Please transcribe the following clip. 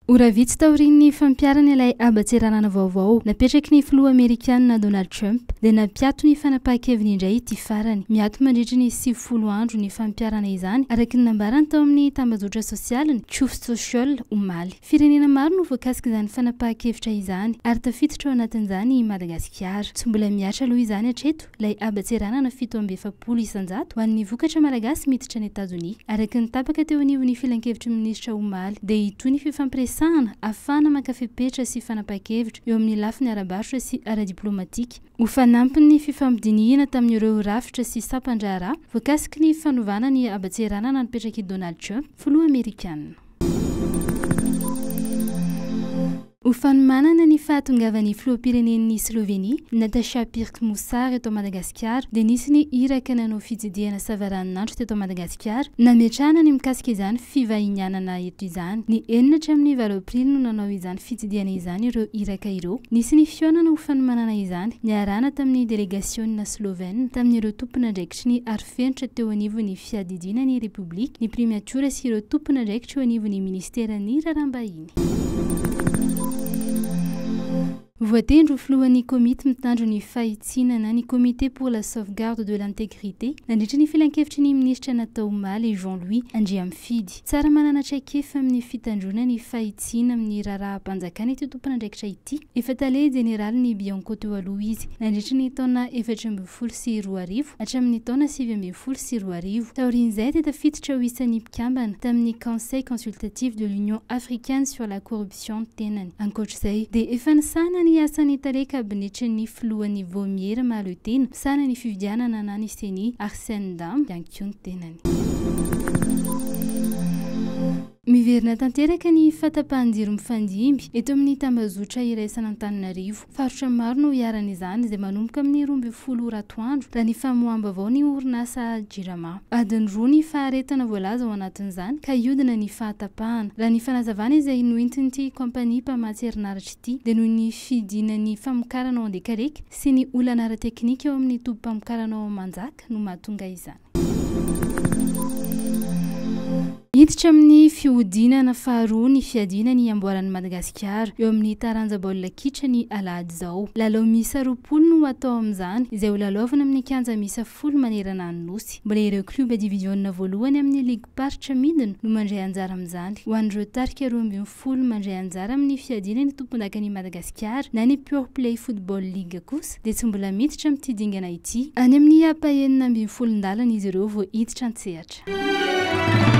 Ora vitsy taorian'ny fampiarana ilay abatseranana vaovao napetraky ny filoha amerikanina Donald Trump dia napiato ny fanapahan-keviny indray ity farany. Miato mandritra ny 90 andro ny fampiarana izany araka ny nambarany tao amin'ny tambazotra sosialiny Truth Social omaly. Firenena maro no voakasika izany fanapahan-kevitra izany ary tafiditra ao anatin'izany i Madagasikara. Tsy mbola miatra aloha izany hatreto ilay abatseranana 740 isanjato ho an'ny vokatra malagasy miditra any Etazonia. Araka ny tapaka teo anivon'ny filan-kevitry ministra omaly dia itoy ny fifampiresahana afana makafepetra sy fanapahan-kevitra eo amin'ny lafiny ara-barotra sy ara-diplomatika ho fanampin'ny fifampidinihana tamin'ireo rafitra sy sapan-draharaha voakasiky ny fanovana ny abatseranana napetraky Donald Trump filoha amerikanina. Ho fanomanana ny fahatongavan'ny filoham-pirenen'ny Slovenia Nataša Pirc-Musar eto Madagasikara dia nisy ny iraka nanao fitsidihana savaran'andro teto Madagasikara nametrahana ny mikasika izany fivahinianana eto izany. Ny 4 hatramin'ny 9 aprily no nanao izany fitsidihana izany ireo iraka ireo. Nisy ny fionana ho fanomanana izany niarahana tamin'ny delegasionina Slovene tamin'ireo tompon'andraikitry ny arifenitra teo anivon'ny fiadidinan'ny Repoblika, ny primatura sy ireo tompon'andraikitra eo anivon'ny ministeran'ny raharaham-bahiny. Voatendro filohan'ny komity mitandro ny fahitsinana ny comité pour la sauvegarde de l'intégrité nandritra ny filan-kevitry ny ministra natao omaly Jean-Louis Andriamfidy. Tsara manana traikefa amin'ny fitandrona ny fahitsina amin'ny raharaham-panjakana ity tompon'andraikitra ity. Efa tale jeneraly ny Bianco teo aloha izy nandritra ny taona 2014 hatramin'ny taona 2020. Taorian'izay dia tafiditra ho isan'ny mpikambana tamin'ny Conseil consultatif de l'Union africaine sur la corruption tenany. Ankoatr'izay dia efa nisana ny asan'ny tale kabinetry ny filohan'ny vomiera mahalotena misana ny fividianana na ny seni Arsène Dam iankiony tenany. Miverina tanteraka ny fatapahan-jiro mifandimby eto amin'ny tambazotra iraisana Antananarivo. Farotra maro no iaran'izany izay manomboka amin'ny 12 ratoandro raha ny famoaham-baovao ny orinasa Jirama. Adiny 2 ny faharetana voalaza ao anatin'izany ka iodina ny fahatapahana. Raha ny fanazavana izay noentin'ity kompania mpamatsy herinaratra ity dia noho ny fidinan'ny famokarana ao an-dekareka sy ny olana ara-teknika eo amin'ny tobi-pamokarana ao Manjaka no mahatonga izany. Hiditra amin'ny fihodinana faharoa ny fiadiana ny amboaran'ny Madagasikara eo amin'ny taranja baolina kitra ny alahady izao. Lalao misa 20 no atao amin'izany izay ho lalaovana amin'ny kianja misa 10 manerana ny nosy. Mbola ireo kluba diviziona voalohany amin'ny ligue paritra midina no mandray anjara amin'izany. Ho an'ireo tarika 12 mandray anjara amin'ny fiadiana ny tompondakan'i Madagasikara na ny Pure Play Football League kosa dia tsy mbola miditra amin'ity dingana ity. Any amin'ny apahenina 12 ndalana izy ireo vao hiditra an-tsehatra.